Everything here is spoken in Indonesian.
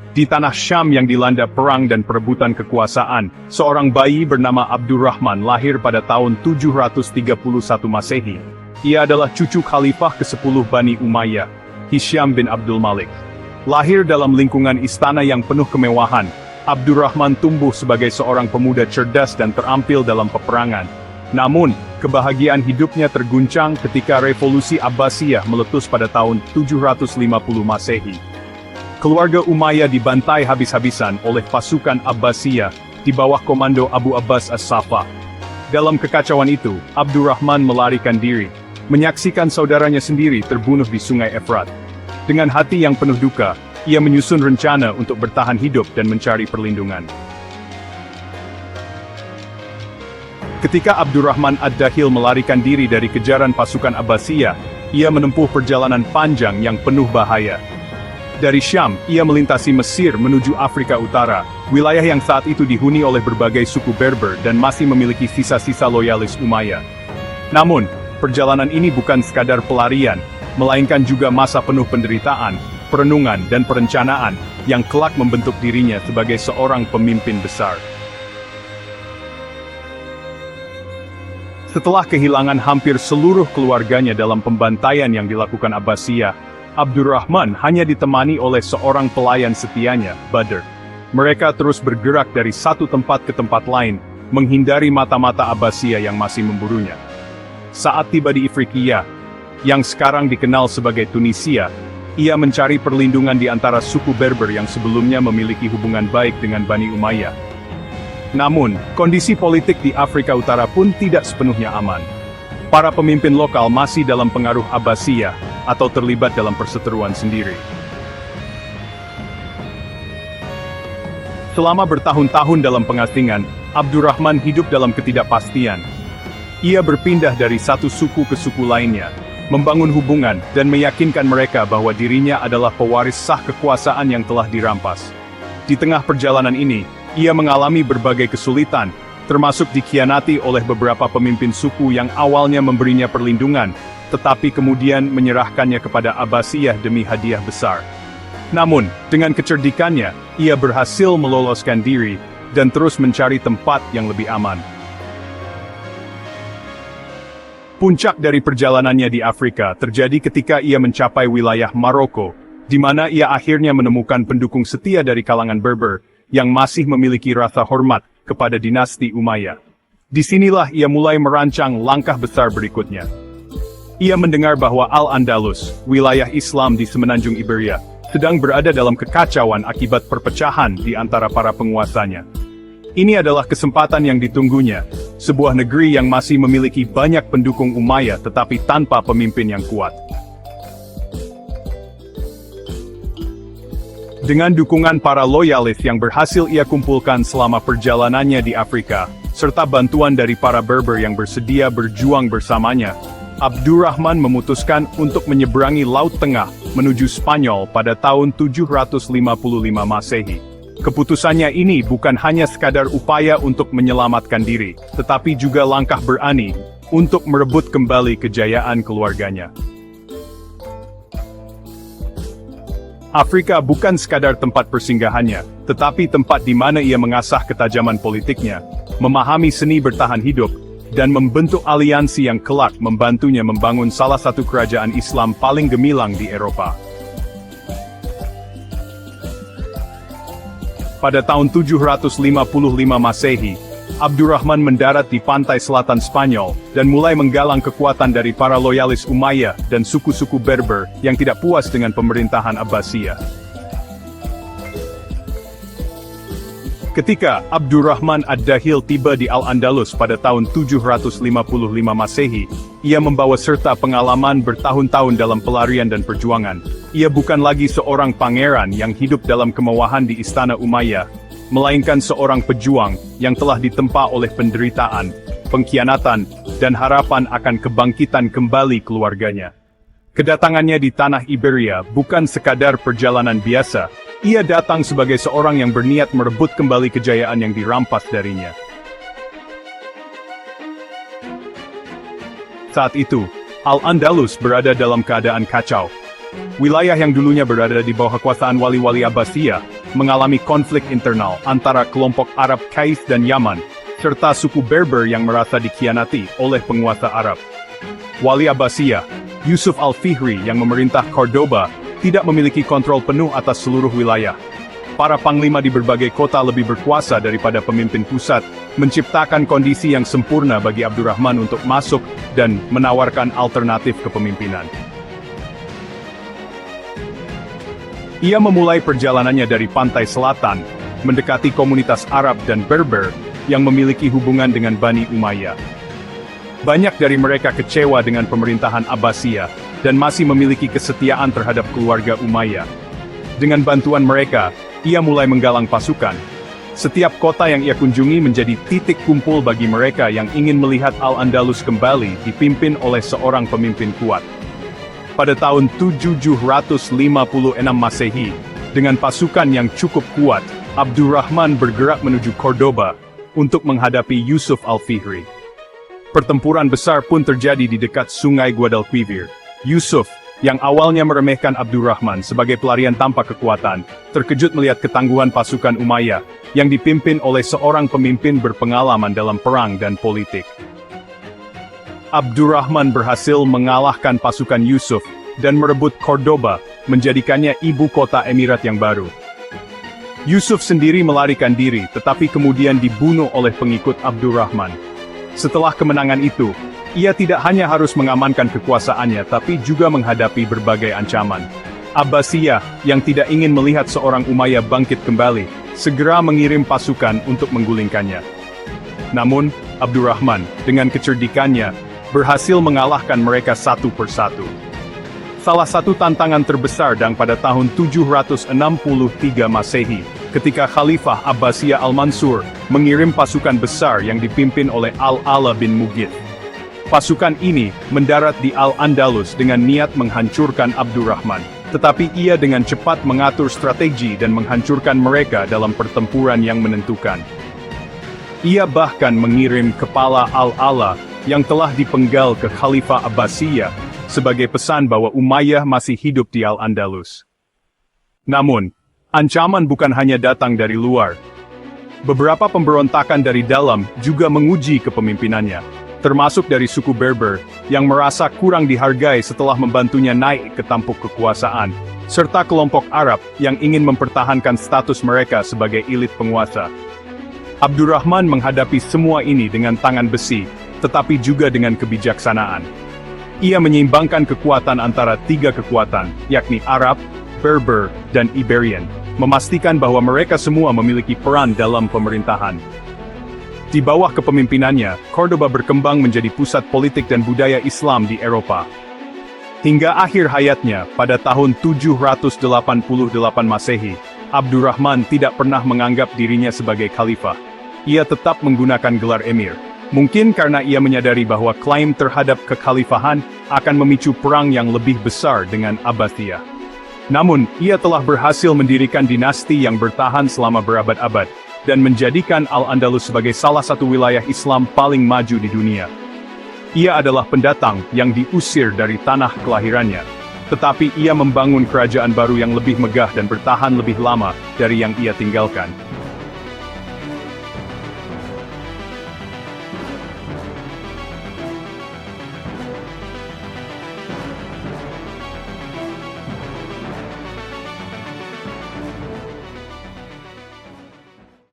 Di tanah Syam yang dilanda perang dan perebutan kekuasaan, seorang bayi bernama Abdurrahman lahir pada tahun 731 Masehi. Ia adalah cucu khalifah ke-10 Bani Umayyah, Hisyam bin Abdul Malik. Lahir dalam lingkungan istana yang penuh kemewahan, Abdurrahman tumbuh sebagai seorang pemuda cerdas dan terampil dalam peperangan. Namun, kebahagiaan hidupnya terguncang ketika Revolusi Abbasiyah meletus pada tahun 750 Masehi. Keluarga Umayyah dibantai habis-habisan oleh pasukan Abbasiyah di bawah komando Abu Abbas As-Saffah. Dalam kekacauan itu, Abdurrahman melarikan diri, menyaksikan saudaranya sendiri terbunuh di Sungai Efrat. Dengan hati yang penuh duka, ia menyusun rencana untuk bertahan hidup dan mencari perlindungan. Ketika Abdurrahman Ad-Dakhil melarikan diri dari kejaran pasukan Abbasiyah, ia menempuh perjalanan panjang yang penuh bahaya. Dari Syam, ia melintasi Mesir menuju Afrika Utara, wilayah yang saat itu dihuni oleh berbagai suku Berber dan masih memiliki sisa-sisa loyalis Umayyah. Namun, perjalanan ini bukan sekadar pelarian, melainkan juga masa penuh penderitaan, perenungan dan perencanaan, yang kelak membentuk dirinya sebagai seorang pemimpin besar. Setelah kehilangan hampir seluruh keluarganya dalam pembantaian yang dilakukan Abbasiyah, Abdurrahman hanya ditemani oleh seorang pelayan setianya, Badr. Mereka terus bergerak dari satu tempat ke tempat lain, menghindari mata-mata Abbasiyah yang masih memburunya. Saat tiba di Ifriqiyah, yang sekarang dikenal sebagai Tunisia, ia mencari perlindungan di antara suku Berber yang sebelumnya memiliki hubungan baik dengan Bani Umayyah. Namun, kondisi politik di Afrika Utara pun tidak sepenuhnya aman. Para pemimpin lokal masih dalam pengaruh Abbasiyah, atau terlibat dalam perseteruan sendiri. Selama bertahun-tahun dalam pengasingan, Abdurrahman hidup dalam ketidakpastian. Ia berpindah dari satu suku ke suku lainnya, membangun hubungan dan meyakinkan mereka bahwa dirinya adalah pewaris sah kekuasaan yang telah dirampas. Di tengah perjalanan ini, ia mengalami berbagai kesulitan, termasuk dikhianati oleh beberapa pemimpin suku yang awalnya memberinya perlindungan, tetapi kemudian menyerahkannya kepada Abbasiyah demi hadiah besar. Namun, dengan kecerdikannya, ia berhasil meloloskan diri, dan terus mencari tempat yang lebih aman. Puncak dari perjalanannya di Afrika terjadi ketika ia mencapai wilayah Maroko, di mana ia akhirnya menemukan pendukung setia dari kalangan Berber, yang masih memiliki rasa hormat kepada dinasti Umayyah. Disinilah ia mulai merancang langkah besar berikutnya. Ia mendengar bahwa Al-Andalus, wilayah Islam di semenanjung Iberia, sedang berada dalam kekacauan akibat perpecahan di antara para penguasanya. Ini adalah kesempatan yang ditunggunya, sebuah negeri yang masih memiliki banyak pendukung Umayyah tetapi tanpa pemimpin yang kuat. Dengan dukungan para loyalis yang berhasil ia kumpulkan selama perjalanannya di Afrika, serta bantuan dari para Berber yang bersedia berjuang bersamanya, Abdurrahman memutuskan untuk menyeberangi Laut Tengah menuju Spanyol pada tahun 755 Masehi. Keputusannya ini bukan hanya sekadar upaya untuk menyelamatkan diri, tetapi juga langkah berani untuk merebut kembali kejayaan keluarganya. Afrika bukan sekadar tempat persinggahannya, tetapi tempat di mana ia mengasah ketajaman politiknya, memahami seni bertahan hidup, dan membentuk aliansi yang kelak membantunya membangun salah satu kerajaan Islam paling gemilang di Eropa. Pada tahun 755 Masehi, Abdurrahman mendarat di pantai selatan Spanyol, dan mulai menggalang kekuatan dari para loyalis Umayyah dan suku-suku Berber yang tidak puas dengan pemerintahan Abbasiyah. Ketika Abdurrahman Ad-Dakhil tiba di Al-Andalus pada tahun 755 Masehi, ia membawa serta pengalaman bertahun-tahun dalam pelarian dan perjuangan. Ia bukan lagi seorang pangeran yang hidup dalam kemewahan di istana Umayyah, melainkan seorang pejuang yang telah ditempa oleh penderitaan, pengkhianatan, dan harapan akan kebangkitan kembali keluarganya. Kedatangannya di tanah Iberia bukan sekadar perjalanan biasa. Ia datang sebagai seorang yang berniat merebut kembali kejayaan yang dirampas darinya. Saat itu, Al-Andalus berada dalam keadaan kacau. Wilayah yang dulunya berada di bawah kekuasaan wali-wali Abbasiyah, mengalami konflik internal antara kelompok Arab Qais dan Yaman, serta suku Berber yang merasa dikhianati oleh penguasa Arab. Wali Abbasiyah, Yusuf Al-Fihri yang memerintah Cordoba, tidak memiliki kontrol penuh atas seluruh wilayah. Para panglima di berbagai kota lebih berkuasa daripada pemimpin pusat, menciptakan kondisi yang sempurna bagi Abdurrahman untuk masuk dan menawarkan alternatif kepemimpinan. Ia memulai perjalanannya dari pantai selatan, mendekati komunitas Arab dan Berber yang memiliki hubungan dengan Bani Umayyah. Banyak dari mereka kecewa dengan pemerintahan Abbasiyah dan masih memiliki kesetiaan terhadap keluarga Umayyah. Dengan bantuan mereka, ia mulai menggalang pasukan. Setiap kota yang ia kunjungi menjadi titik kumpul bagi mereka yang ingin melihat Al-Andalus kembali dipimpin oleh seorang pemimpin kuat. Pada tahun 756 Masehi, dengan pasukan yang cukup kuat, Abdurrahman bergerak menuju Cordoba untuk menghadapi Yusuf Al-Fihri. Pertempuran besar pun terjadi di dekat sungai Guadalquivir. Yusuf, yang awalnya meremehkan Abdurrahman sebagai pelarian tanpa kekuatan, terkejut melihat ketangguhan pasukan Umayyah yang dipimpin oleh seorang pemimpin berpengalaman dalam perang dan politik. Abdurrahman berhasil mengalahkan pasukan Yusuf dan merebut Cordoba, menjadikannya ibu kota emirat yang baru. Yusuf sendiri melarikan diri, tetapi kemudian dibunuh oleh pengikut Abdurrahman. Setelah kemenangan itu, ia tidak hanya harus mengamankan kekuasaannya tapi juga menghadapi berbagai ancaman. Abbasiyah, yang tidak ingin melihat seorang Umayyah bangkit kembali, segera mengirim pasukan untuk menggulingkannya. Namun, Abdurrahman, dengan kecerdikannya, berhasil mengalahkan mereka satu persatu. Salah satu tantangan terbesar datang pada tahun 763 Masehi, ketika Khalifah Abbasiyah Al-Mansur mengirim pasukan besar yang dipimpin oleh Al-Ala bin Mughith. Pasukan ini mendarat di Al-Andalus dengan niat menghancurkan Abdurrahman, tetapi ia dengan cepat mengatur strategi dan menghancurkan mereka dalam pertempuran yang menentukan. Ia bahkan mengirim kepala Al-Ala yang telah dipenggal ke Khalifah Abbasiyah sebagai pesan bahwa Umayyah masih hidup di Al-Andalus. Namun, ancaman bukan hanya datang dari luar. Beberapa pemberontakan dari dalam juga menguji kepemimpinannya, termasuk dari suku Berber yang merasa kurang dihargai setelah membantunya naik ke tampuk kekuasaan, serta kelompok Arab yang ingin mempertahankan status mereka sebagai elit penguasa. Abdurrahman menghadapi semua ini dengan tangan besi, tetapi juga dengan kebijaksanaan. Ia menyeimbangkan kekuatan antara tiga kekuatan, yakni Arab, Berber, dan Iberian, memastikan bahwa mereka semua memiliki peran dalam pemerintahan. Di bawah kepemimpinannya, Cordoba berkembang menjadi pusat politik dan budaya Islam di Eropa. Hingga akhir hayatnya, pada tahun 788 Masehi, Abdurrahman tidak pernah menganggap dirinya sebagai khalifah. Ia tetap menggunakan gelar emir. Mungkin karena ia menyadari bahwa klaim terhadap kekhalifahan akan memicu perang yang lebih besar dengan Abbasiyah. Namun, ia telah berhasil mendirikan dinasti yang bertahan selama berabad-abad, dan menjadikan Al-Andalus sebagai salah satu wilayah Islam paling maju di dunia. Ia adalah pendatang yang diusir dari tanah kelahirannya, tetapi ia membangun kerajaan baru yang lebih megah dan bertahan lebih lama dari yang ia tinggalkan.